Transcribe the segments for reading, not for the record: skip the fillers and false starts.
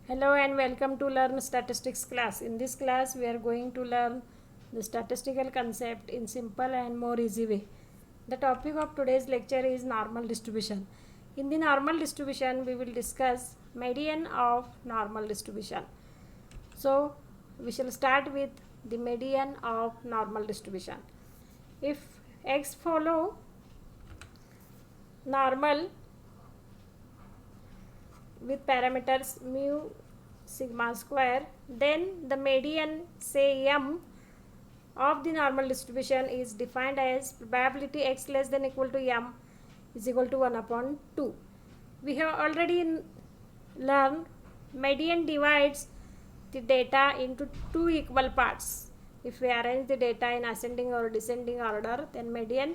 Hello and welcome to Learn Statistics class. In this class, we are going to learn the statistical concept in simple and more easy way. The topic of today's lecture is normal distribution. In the normal distribution, we will discuss median of normal distribution. So, we shall start with the median of normal distribution. If x follow normal with parameters mu sigma square, then the median say m of the normal distribution is defined as probability x less than equal to m is equal to 1 upon 2. We have already learned median divides the data into two equal parts. If we arrange the data in ascending or descending order, then median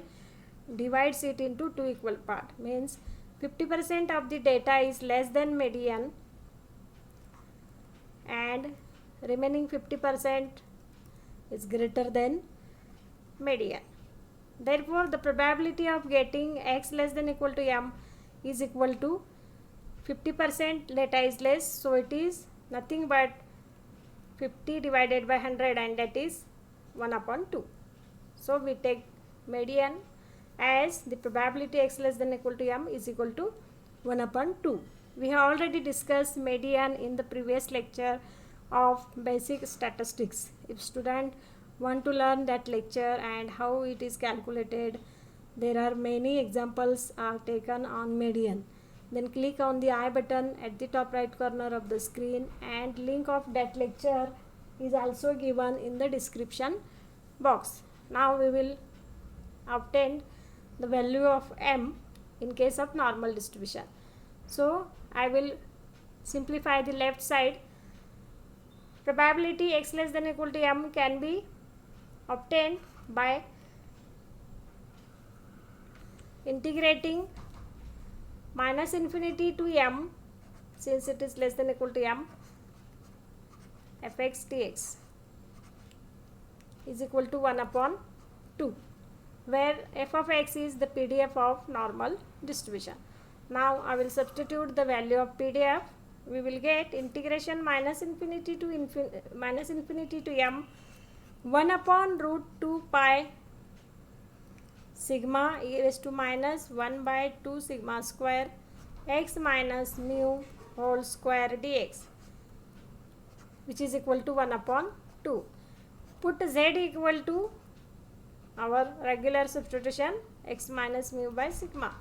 divides it into two equal parts. Means 50% of the data is less than median and remaining 50% is greater than median. Therefore, the probability of getting x less than equal to m is equal to 50% data is less, so it is nothing but 50 divided by 100, and that is 1 upon 2. So, we take median as the probability x less than equal to m is equal to 1 upon 2. We have already discussed median in the previous lecture of basic statistics. If student want to learn that lecture and how it is calculated, there are many examples are taken on median. Then click on the I button at the top right corner of the screen, and link of that lecture is also given in the description box. Now we will obtain the value of m in case of normal distribution. So I will simplify the left side. Probability x less than equal to m can be obtained by integrating minus infinity to m, since it is less than equal to m, fx dx is equal to 1 upon 2, where f of x is the PDF of normal distribution. Now I will substitute the value of PDF. We will get integration minus infinity to m 1 upon root 2 pi sigma e raised to minus 1 by 2 sigma square x minus mu whole square dx, which is equal to 1 upon 2. Put z equal to our regular substitution x minus mu by sigma.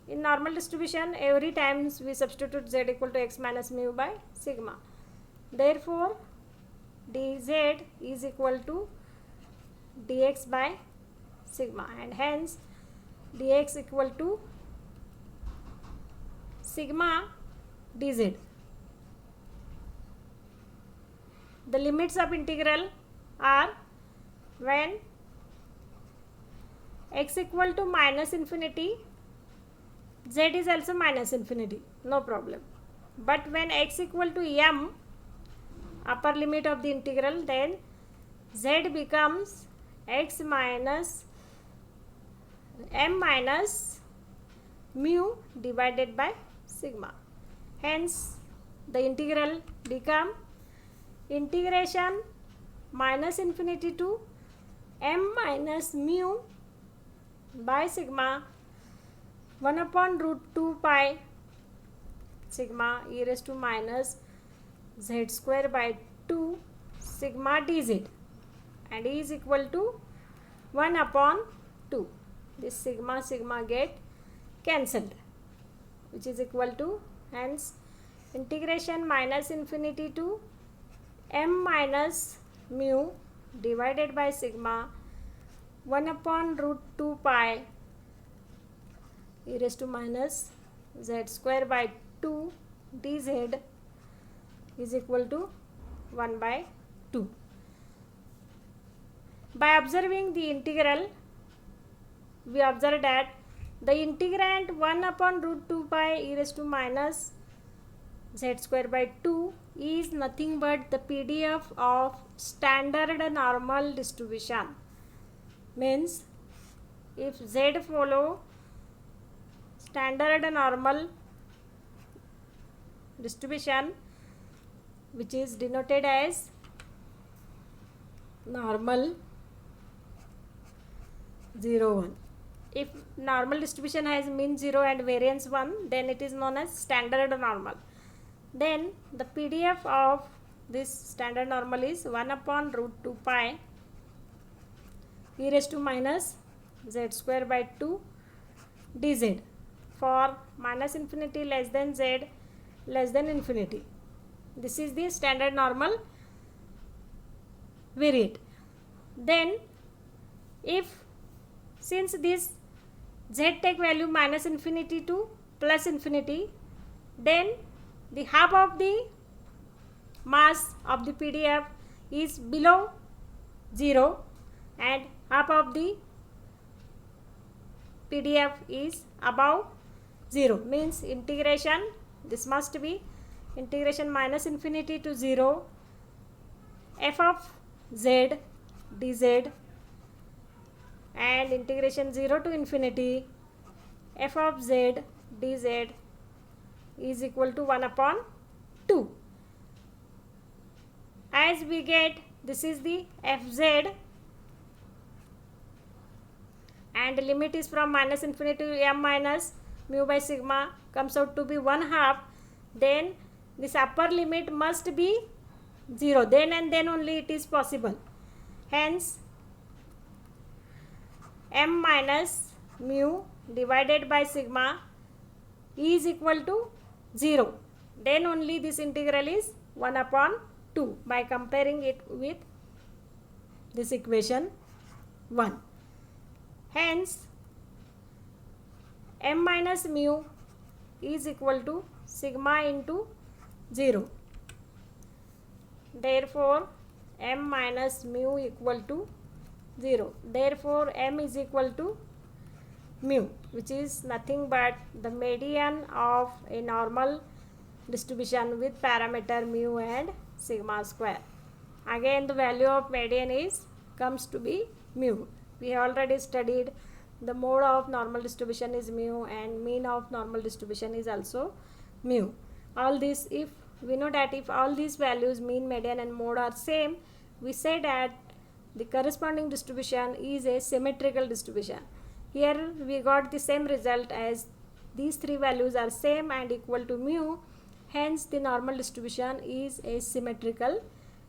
In normal distribution, every times we substitute z equal to x minus mu by sigma. Therefore, dz is equal to dx by sigma, and hence dx equal to sigma dz. The limits of integral are when x equal to minus infinity, z is also minus infinity, no problem. But when x equal to m, upper limit of the integral, then z becomes x minus m minus mu divided by sigma. Hence, the integral become integration minus infinity to m minus mu by sigma 1 upon root 2 pi sigma e raised to minus z square by 2 sigma dz, and is equal to 1 upon 2. This sigma get cancelled, which is equal to, hence integration minus infinity to m minus mu divided by sigma 1 upon root 2 pi e raised to minus z square by 2 dz is equal to 1 by 2. By observing the integral, we observe that the integrand 1 upon root 2 pi e raised to minus z square by 2 is nothing but the PDF of standard normal distribution. Means if z follow standard normal distribution which is denoted as normal 0 1. If normal distribution has mean 0 and variance 1, then it is known as standard normal. Then the PDF of this standard normal is 1 upon root 2 pi e raised to minus z square by 2 dz for minus infinity less than z less than infinity. This is the standard normal variate. Then if since this z take value minus infinity to plus infinity, then the half of the mass of the PDF is below 0 and half of the PDF is above 0, means integration, this must be integration minus infinity to 0 f of z dz and integration 0 to infinity f of z dz is equal to 1 upon 2. As we get, this is the fz and limit is from minus infinity to m minus mu by sigma comes out to be 1/2, then this upper limit must be 0, then and then only it is possible. Hence m minus mu divided by sigma is equal to 0, then only this integral is 1 upon 2 by comparing it with this equation 1. Hence m minus mu is equal to sigma into 0. Therefore m minus mu equal to 0. Therefore m is equal to mu, which is nothing but the median of a normal distribution with parameter mu and sigma square. Again the value of median is comes to be mu. We have already studied the mode of normal distribution is mu and mean of normal distribution is also mu. All this, if we know that if all these values mean, median and mode are same, we say that the corresponding distribution is a symmetrical distribution. Here we got the same result as these three values are same and equal to mu, hence the normal distribution is a symmetrical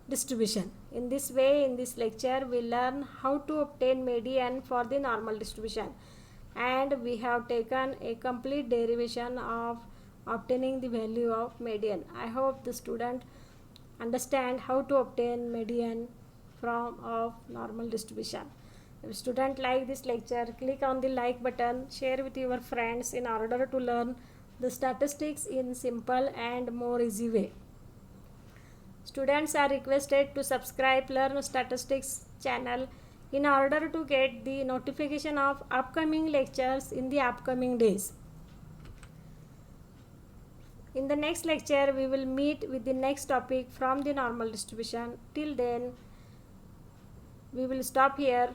distribution. In this way, in this lecture we learn how to obtain median for the normal distribution, and we have taken a complete derivation of obtaining the value of median. I hope the student understand how to obtain median from of normal distribution. If student like this lecture, click on the like button, share with your friends in order to learn the statistics in simple and more easy way. Students are requested to subscribe Learn Statistics channel in order to get the notification of upcoming lectures in the upcoming days. In the next lecture, we will meet with the next topic from the normal distribution. Till then, we will stop here.